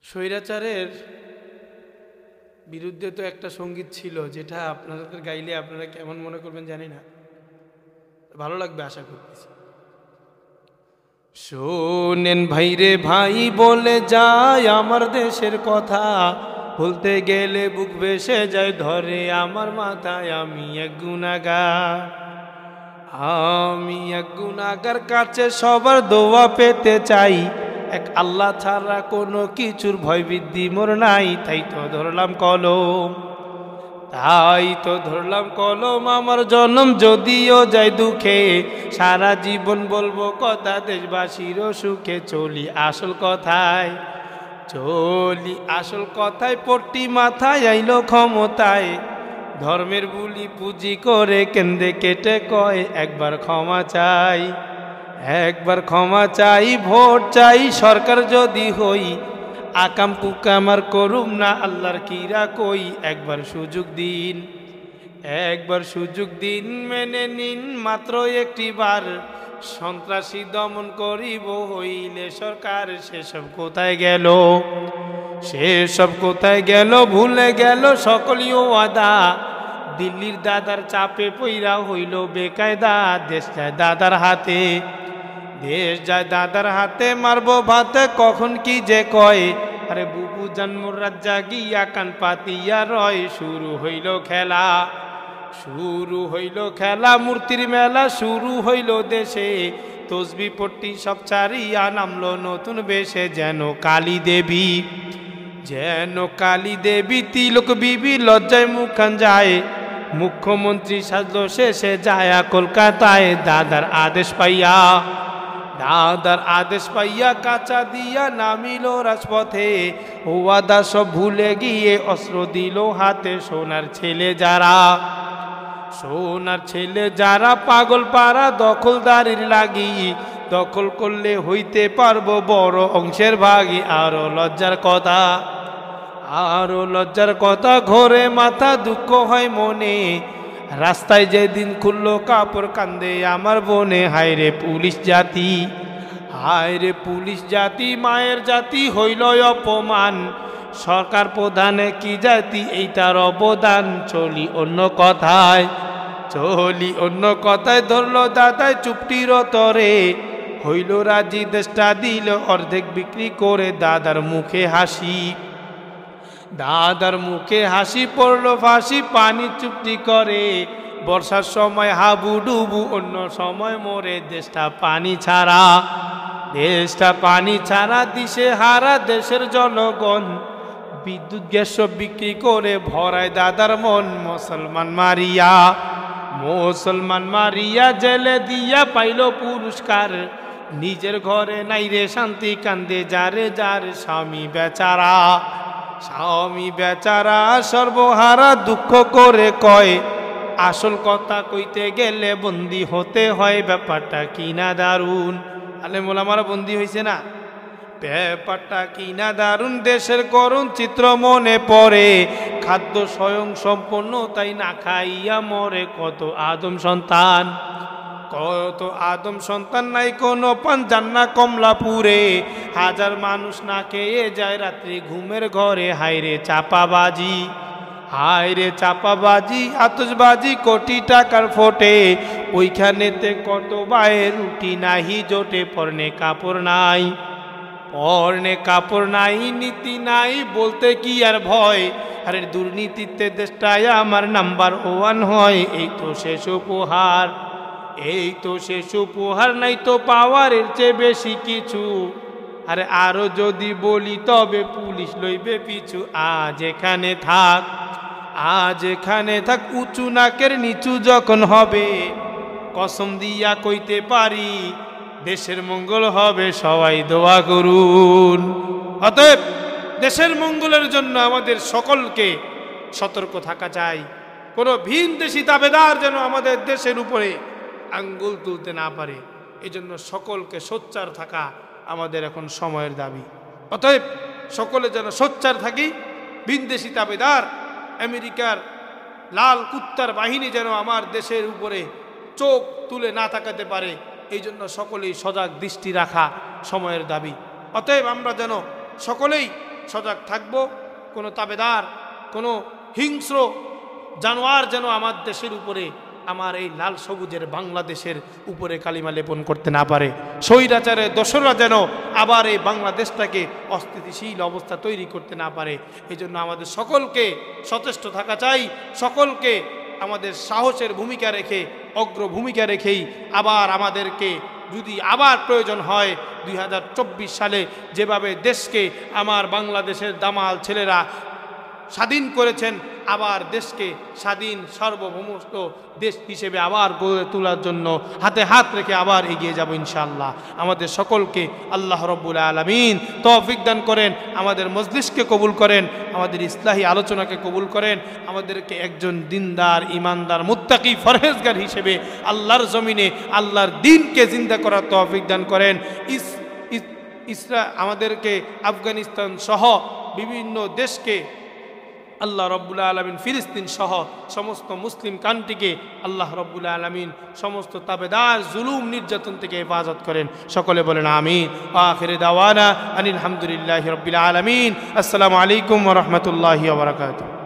স্বৈরাচারের বিরুদ্ধে তো একটা সঙ্গীত ছিল, যেটা আপনাদের গাইলে আপনারা কেমন মনে করবেন জানি না, ভালো লাগবে আশা করতেছি। শোনেন ভাই রে ভাই, বলে যায় আমার দেশের কথা, বলতে গেলে বুক ভেসে যায়, ধরে আমার মাথায়। আমি এক গুনাহগার, আমি এক গুনাহগার, কাছে সবার দোয়া পেতে চাই। এক আল্লাহ ছাড়া কোনো কিছুর ভয় বৃদ্ধি মোর নাই। তাই তো ধরলাম কলম, তাই তো ধরলাম কলম। আমার জন্ম যদিও যায় দুঃখে, সারা জীবন বলবো কথা দেশবাসীর সুখে। চলি আসল কথায়, চলি আসল কথায়। পট্টি মাথায় আইলো ক্ষমতায়, ধর্মের বুলি পুঁজি করে কেন্দ্রে কেটে কয় একবার ক্ষমা চাই, একবার ক্ষমা চাই। ভোট চাই সরকার যদি হই, আকাম কুকাম আর করুম না আল্লাহর কিরা কই। একবার সুযোগ দিন, একবার সুযোগ দিন, মেনে নিন মাত্র একটি বার। সন্ত্রাসী দমন করিব হইলে সরকার, সেসব কোথায় গেল, সেসব কোথায় গেল। ভুলে গেল সকলই ওয়াদা, দিল্লির দাদার চাপে পইরা হইল বেকায়দা। দেশ যায় দাদার হাতে, দেশ যায় দাদার হাতে। মারবো ভাতে কখন কি যে কয়, আরে বুবু জন্মর রাজ্জা গিয়া কান পাতিয়া রয়। শুরু হইল খেলা, শুরু হইল খেলা, মূর্তির মেলা শুরু হইল দেশে। তসবি পট্টি সব ছাড়িয়া নামলো নতুন বেশে, যেন কালী দেবী, যেন কালী দেবী। তিলক বিবি লজ্জায় মুখখান যায়, মুখ্যমন্ত্রী সাজলো শেষে যায়া কলকাতায়। দাদার আদেশ পাইয়া, দাদার আদেশ পাইয়া কাঁচা দিয়া নামিল রাজপথে। ওয়াদা সব ভুলে গিয়ে অস্ত্র দিল হাতে। সোনার ছেলে যারা, সোনার ছেলে যারা, পাগল পাড়া দখলদারির লাগি। দখল করলে হইতে পারবো বড় অংশের ভাগী। আরো লজ্জার কথা, আরো লজ্জার কথা, ঘরে মাথা দুঃখ হয় মনে। রাস্তায় যেদিন খুললো কাপড় কান্দে আমার বনে। হায় রে পুলিশ জাতি, হায় রে পুলিশ জাতি, মায়ের জাতি হইল অপমান। সরকার প্রধানে কি জাতি এই তার অবদান। চলি অন্য কথায়, চলি অন্য কথায়। ধরলো দাদায় চুপটির তরে, হইল রাজি দেশটা দিল অর্ধেক বিক্রি করে। দাদার মুখে হাসি, দাদার মুখে হাসি, পড়লো ফাঁসি পানি চুপটি করে। বর্ষার সময় হাবু ডুবু, অন্য সময় মরে। দেশটা পানি ছাড়া, দেশটা পানি ছাড়া, দিশে হারা দেশের জনগণ। বিদ্যুৎ গ্যাস সব বিক্রি করে ভরায় দাদার মন। মুসলমান মারিয়া, মুসলমান মারিয়া, জেলে দিয়া পাইল পুরস্কার। নিজের ঘরে নাই রে শান্তি, কান্দে যারে যার স্বামী বেচারা, স্বামী বেচারা। সর্বহারা দুঃখ করে কয়, আসল কথা কইতে গেলে বন্দি হতে হয়। ব্যাপারটা কিনা দারুণ, আলে মোলামারা বন্দি হয়েছে না, ব্যাপারটা কিনা দারুণ। দেশের করুণ চিত্র মনে পড়ে, খাদ্য স্বয়ং সম্পন্ন তাই না খাইয়া মরে। কত আদম সন্তান, কত আদম সন্তান, নাই কোনো পান জান্না কমলাপুরে। হাজার মানুষ না খেয়ে যায় রাত্রি ঘুমের ঘরে। হায়রে চাপাবাজি, হায়রে চাপাবাজি, আতশবাজি কোটি টাকার ফোটে। ওইখানেতে কত বায়ের রুটি নাহি জোটে। পরনে কাপড় নাই, পরনে কাপড় নাই, নীতি নাই বলতে কি আর ভয়। আরে দুর্নীতিতে দেশটায় আমার নাম্বার ওয়ান হয়। এই তো শেষ উপহার, এই তো শেষ উপহার। নাই তো পাওয়ারের চেয়ে বেশি কিছু। আরে আরো যদি বলি তবে পুলিশ লইবে পিছু। আজ এখানে থাক, আজ এখানে থাক, উঁচু নাকের নিচু যখন হবে। কসম দিয়া কইতে পারি দেশের মঙ্গল হবে। সবাই দোয়া করুন। অতএব দেশের মঙ্গলের জন্য আমাদের সকলকে সতর্ক থাকা চাই। কোনো ভিন দেশি দাবেদার যেন আমাদের দেশের উপরে আঙ্গুল তুলতে না পারে, এই জন্য সকলকে সোচ্চার থাকা আমাদের এখন সময়ের দাবি। অতএব সকলে যেন সোচ্চার থাকি। ভিনদেশি দাবেদার আমেরিকার লাল কুত্তার বাহিনী যেন আমার দেশের উপরে চোখ তুলে না তাকাতে পারে, এই জন্য সকলেই সজাগ দৃষ্টি রাখা সময়ের দাবি। অতএব আমরা যেন সকলেই সজাগ থাকব। কোনো তাবেদার, কোনো হিংস্র জানোয়ার যেন আমার দেশের উপরে, আমার এই লাল সবুজের বাংলাদেশের উপরে কালিমা লেপন করতে না পারে। স্বৈরাচারের দোসররা যেন আবার এই বাংলাদেশটাকে অস্থিতিশীল অবস্থা তৈরি করতে না পারে। এই জন্য আমাদের সকলকে সচেষ্ট থাকা চাই। সকলকে আমাদের সাহসের ভূমিকা রেখে, অগ্র ভূমিকা রেখেই আবার আমাদেরকে যদি আবার প্রয়োজন হয় 2024 সালে যেভাবে দেশকে আমার বাংলাদেশের দামাল ছেলেরা স্বাধীন করেছেন, আবার দেশকে স্বাধীন সার্বভৌমত্ব দেশ হিসেবে আবার গড়ে তোলার জন্য হাতে হাত রেখে আবার এগিয়ে যাব ইনশাআল্লাহ। আমাদের সকলকে আল্লাহ রাব্বুল আলামিন তৌফিক দান করেন, আমাদের মজলিসকে কবুল করেন, আমাদের ইসলাহি আলোচনাকে কবুল করেন, আমাদেরকে একজন দিনদার, ইমানদার, মুত্তাকি, ফরহেজগার হিসেবে আল্লাহর জমিনে আল্লাহর দ্বীনকে জিন্দা করার তৌফিক দান করেন। আমাদেরকে আফগানিস্তান সহ বিভিন্ন দেশকে আল্লাহ রব্বুল আলামিন, ফিলিস্তিন সহ সমস্ত মুসলিম কান্ট্রিকে আল্লাহ রব্বুল আলামিন সমস্ত তাবেদার জুলুম নির্যাতন থেকে হেফাজত করেন। সকলে বলেন আমিন। আখির দাওয়ানা আনিল হামদুলিল্লাহি রাব্বিল আলামিন। আসসালামু আলাইকুম ওয়া রাহমাতুল্লাহি ওয়া বারাকাতুহু।